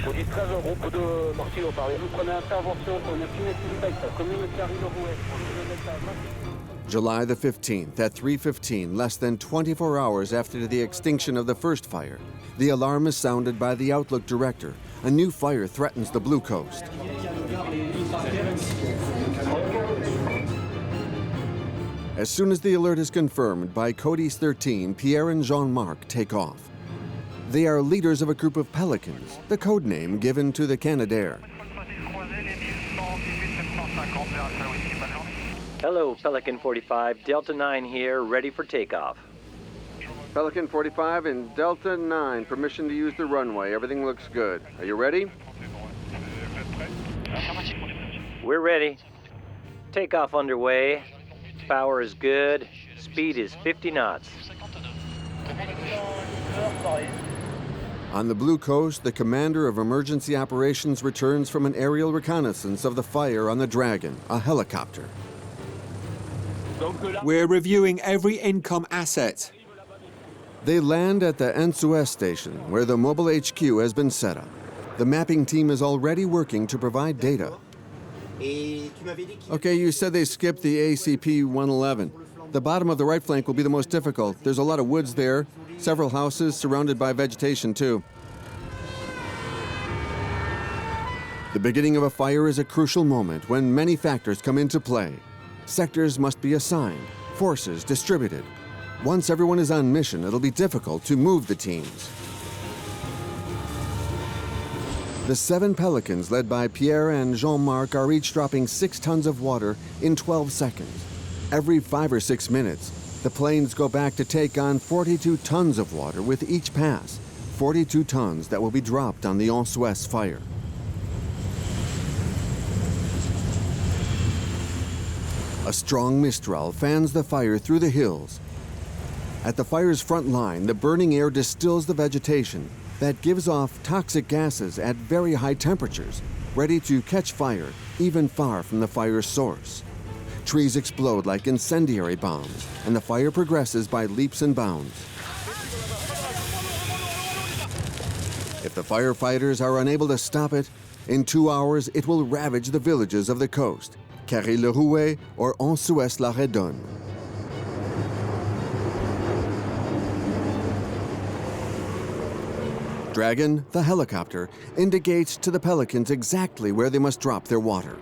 Au 13 groupe de Martino, parlez. Vous prenez intervention pour une suspect, commune Carrie-le-Rouet. July the 15th at 3:15, less than 24 hours after the extinction of the first fire, the alarm is sounded by the Outlook director. A new fire threatens the Blue Coast. As soon as the alert is confirmed by Cody's 13, Pierre and Jean-Marc take off. They are leaders of a group of Pelicans, the code name given to the Canadair. Hello, Pelican 45, Delta 9 here, ready for takeoff. Pelican 45 and Delta 9, permission to use the runway. Everything looks good. Are you ready? We're ready. Takeoff underway. Power is good. Speed is 50 knots. On the Blue Coast, the commander of emergency operations returns from an aerial reconnaissance of the fire on the Dragon, a helicopter. We're reviewing every income asset. They land at the SOS station, where the mobile HQ has been set up. The mapping team is already working to provide data. Okay, you said they skipped the ACP-111. The bottom of the right flank will be the most difficult. There's a lot of woods there, several houses surrounded by vegetation too. The beginning of a fire is a crucial moment when many factors come into play. Sectors must be assigned, forces distributed. Once everyone is on mission, it'll be difficult to move the teams. The 7 Pelicans, led by Pierre and Jean-Marc, are each dropping 6 tons of water in 12 seconds. Every 5 or 6 minutes, the planes go back to take on 42 tons of water with each pass, 42 tons that will be dropped on the SOS fire. A strong mistral fans the fire through the hills. At the fire's front line, the burning air distills the vegetation that gives off toxic gases at very high temperatures, ready to catch fire even far from the fire's source. Trees explode like incendiary bombs, and the fire progresses by leaps and bounds. If the firefighters are unable to stop it, in 2 hours it will ravage the villages of the coast, Carrie-le-Rouet or SOS-la-Redonne. Dragon, the helicopter, indicates to the Pelicans exactly where they must drop their water.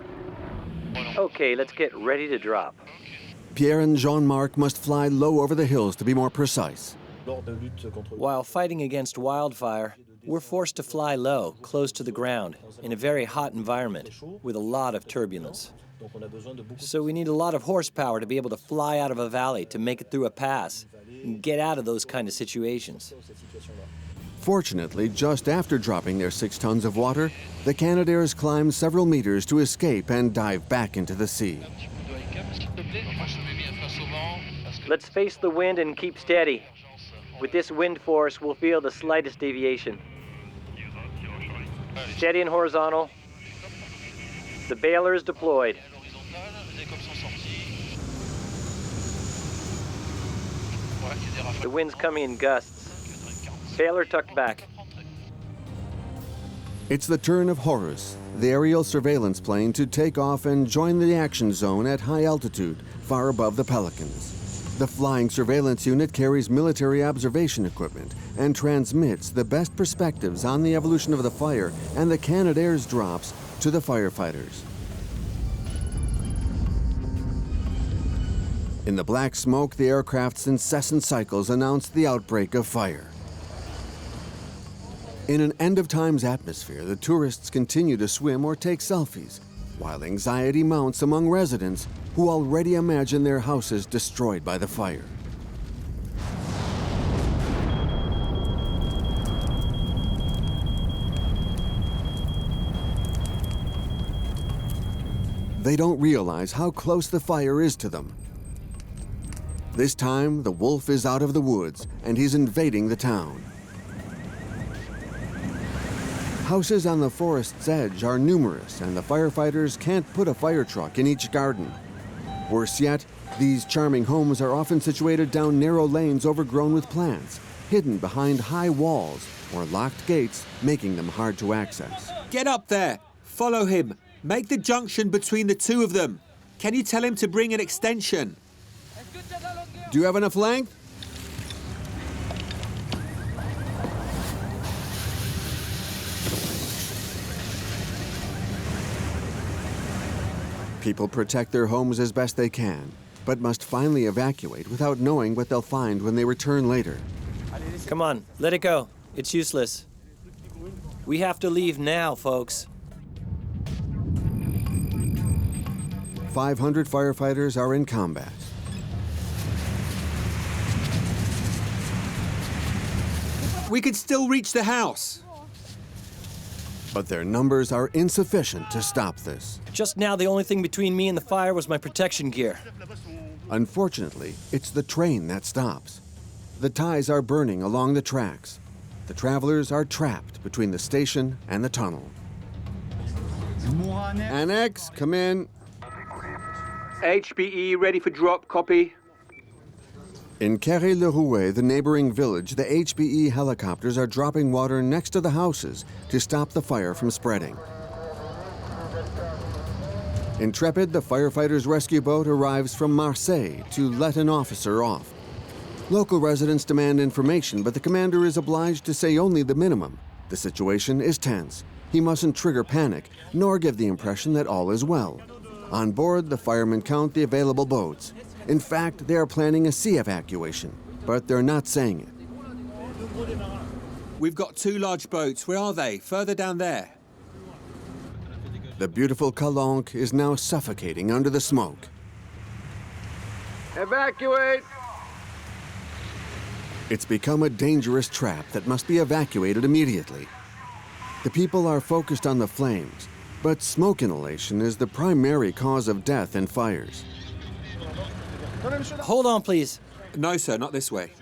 Okay, let's get ready to drop. Pierre and Jean-Marc must fly low over the hills to be more precise. While fighting against wildfire, we're forced to fly low, close to the ground, in a very hot environment, with a lot of turbulence. So we need a lot of horsepower to be able to fly out of a valley, to make it through a pass, and get out of those kind of situations. Fortunately, just after dropping their 6 tons of water, the Canadairs climb several meters to escape and dive back into the sea. Let's face the wind and keep steady. With this wind force, we'll feel the slightest deviation. Steady and horizontal. The bailer is deployed. The wind's coming in gusts. Bailer tucked back. It's the turn of Horus, the aerial surveillance plane, to take off and join the action zone at high altitude, far above the Pelicans. The flying surveillance unit carries military observation equipment and transmits the best perspectives on the evolution of the fire and the Canadair's drops to the firefighters. In the black smoke, the aircraft's incessant cycles announce the outbreak of fire. In an end-of-times atmosphere, the tourists continue to swim or take selfies, while anxiety mounts among residents who already imagine their houses destroyed by the fire. They don't realize how close the fire is to them. This time, the wolf is out of the woods and he's invading the town. Houses on the forest's edge are numerous, and the firefighters can't put a fire truck in each garden. Worse yet, these charming homes are often situated down narrow lanes overgrown with plants, hidden behind high walls or locked gates, making them hard to access. Get up there. Follow him. Make the junction between the two of them. Can you tell him to bring an extension? Do you have enough length? People protect their homes as best they can, but must finally evacuate without knowing what they'll find when they return later. Come on, let it go. It's useless. We have to leave now, folks. 500 firefighters are in combat. We could still reach the house. But their numbers are insufficient to stop this. Just now, the only thing between me and the fire was my protection gear. Unfortunately, it's the train that stops. The ties are burning along the tracks. The travelers are trapped between the station and the tunnel. Annex, come in. HBE ready for drop, copy. In Carré-le-Rouet, the neighboring village, the HBE helicopters are dropping water next to the houses to stop the fire from spreading. Intrepid, the firefighters' rescue boat arrives from Marseille to let an officer off. Local residents demand information, but the commander is obliged to say only the minimum. The situation is tense. He mustn't trigger panic, nor give the impression that all is well. On board, the firemen count the available boats. In fact, they are planning a sea evacuation, but they're not saying it. We've got 2 large boats. Where are they? Further down there. The beautiful Calanque is now suffocating under the smoke. Evacuate! It's become a dangerous trap that must be evacuated immediately. The people are focused on the flames, but smoke inhalation is the primary cause of death in fires. Hold on, please. No, sir, not this way.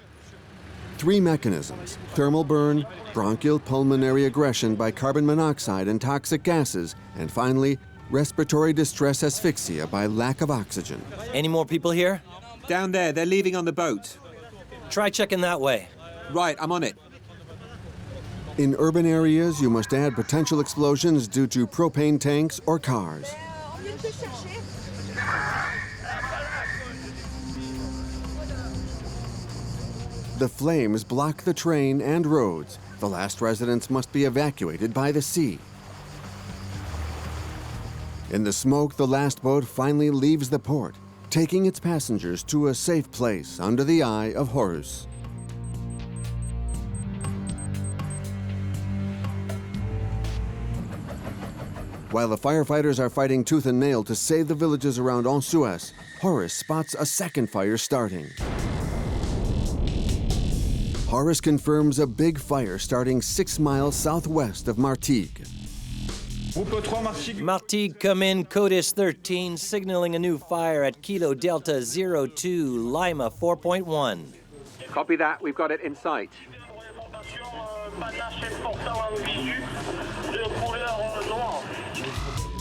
3 mechanisms: thermal burn, bronchial pulmonary aggression by carbon monoxide and toxic gases, and finally, respiratory distress asphyxia by lack of oxygen. Any more people here? Down there, they're leaving on the boat. Try checking that way. Right, I'm on it. In urban areas, you must add potential explosions due to propane tanks or cars. The flames block the train and roads. The last residents must be evacuated by the sea. In the smoke, the last boat finally leaves the port, taking its passengers to a safe place under the eye of Horus. While the firefighters are fighting tooth and nail to save the villages around SOS, Horus spots a second fire starting. Horus confirms a big fire starting 6 miles southwest of Martigues. Martigues, come in, Codis 13, signaling a new fire at Kilo Delta 02, Lima 4.1. Copy that, we've got it in sight.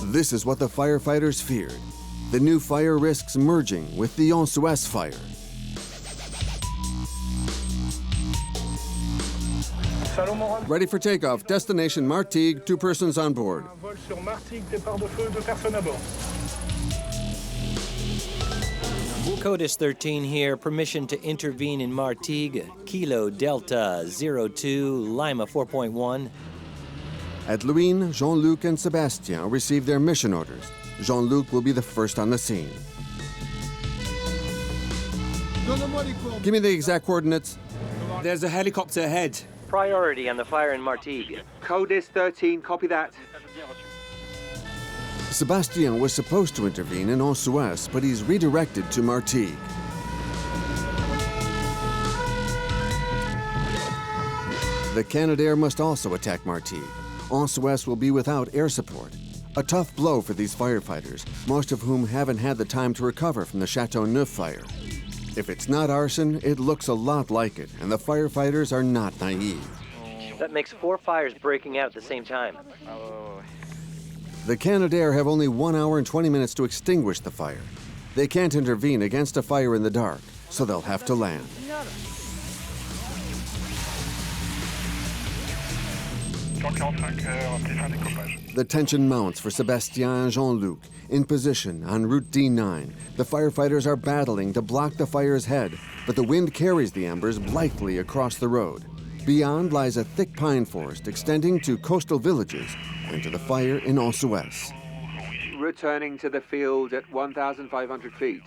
This is what the firefighters feared. The new fire risks merging with the SOS fire. Ready for takeoff. Destination Martigues, 2 persons on board. Codis 13 here, permission to intervene in Martigues, Kilo Delta 02, Lima 4.1. At Luynes, Jean-Luc and Sébastien receive their mission orders. Jean-Luc will be the first on the scene. Give me the exact coordinates. There's a helicopter ahead. Priority on the fire in Martigues. Codis 13, copy that. Sébastien was supposed to intervene in SOS, but he's redirected to Martigues. The Canadair must also attack Martigues. SOS will be without air support. A tough blow for these firefighters, most of whom haven't had the time to recover from the Châteauneuf fire. If it's not arson, it looks a lot like it, and the firefighters are not naive. That makes 4 fires breaking out at the same time. The Canadair have only 1 hour and 20 minutes to extinguish the fire. They can't intervene against a fire in the dark, so they'll have to land. The tension mounts for Sébastien and Jean-Luc. In position on Route D9, the firefighters are battling to block the fire's head, but the wind carries the embers blithely across the road. Beyond lies a thick pine forest extending to coastal villages and to the fire in SOS. Returning to the field at 1,500 feet.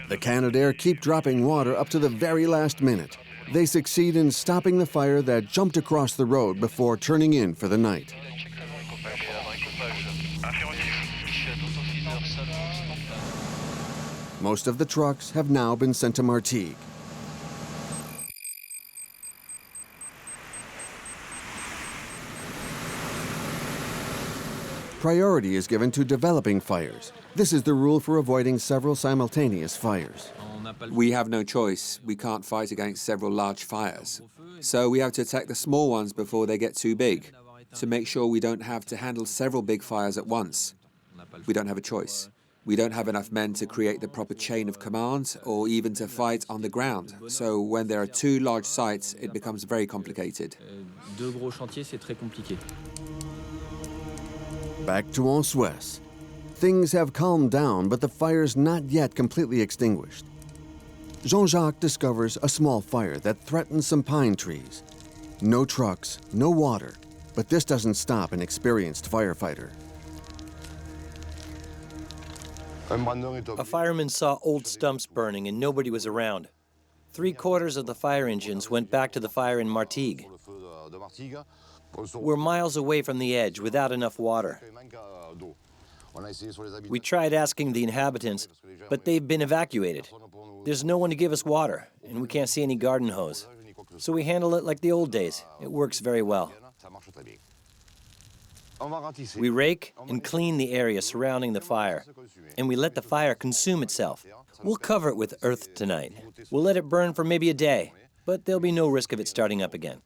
The Canadair keep dropping water up to the very last minute. They succeed in stopping the fire that jumped across the road before turning in for the night. Most of the trucks have now been sent to Martigues. Priority is given to developing fires. This is the rule for avoiding several simultaneous fires. We have no choice. We can't fight against several large fires. So we have to attack the small ones before they get too big, to make sure we don't have to handle several big fires at once. We don't have a choice. We don't have enough men to create the proper chain of command or even to fight on the ground. So when there are two large sites, it becomes very complicated. Back to SOS. Things have calmed down, but the fire's not yet completely extinguished. Jean-Jacques discovers a small fire that threatens some pine trees. No trucks, no water, but this doesn't stop an experienced firefighter. A fireman saw old stumps burning and nobody was around. 3/4 of the fire engines went back to the fire in Martigues. We're miles away from the edge without enough water. We tried asking the inhabitants, but they've been evacuated. There's no one to give us water, and we can't see any garden hose. So we handle it like the old days. It works very well. We rake and clean the area surrounding the fire, and we let the fire consume itself. We'll cover it with earth tonight. We'll let it burn for maybe a day, but there'll be no risk of it starting up again.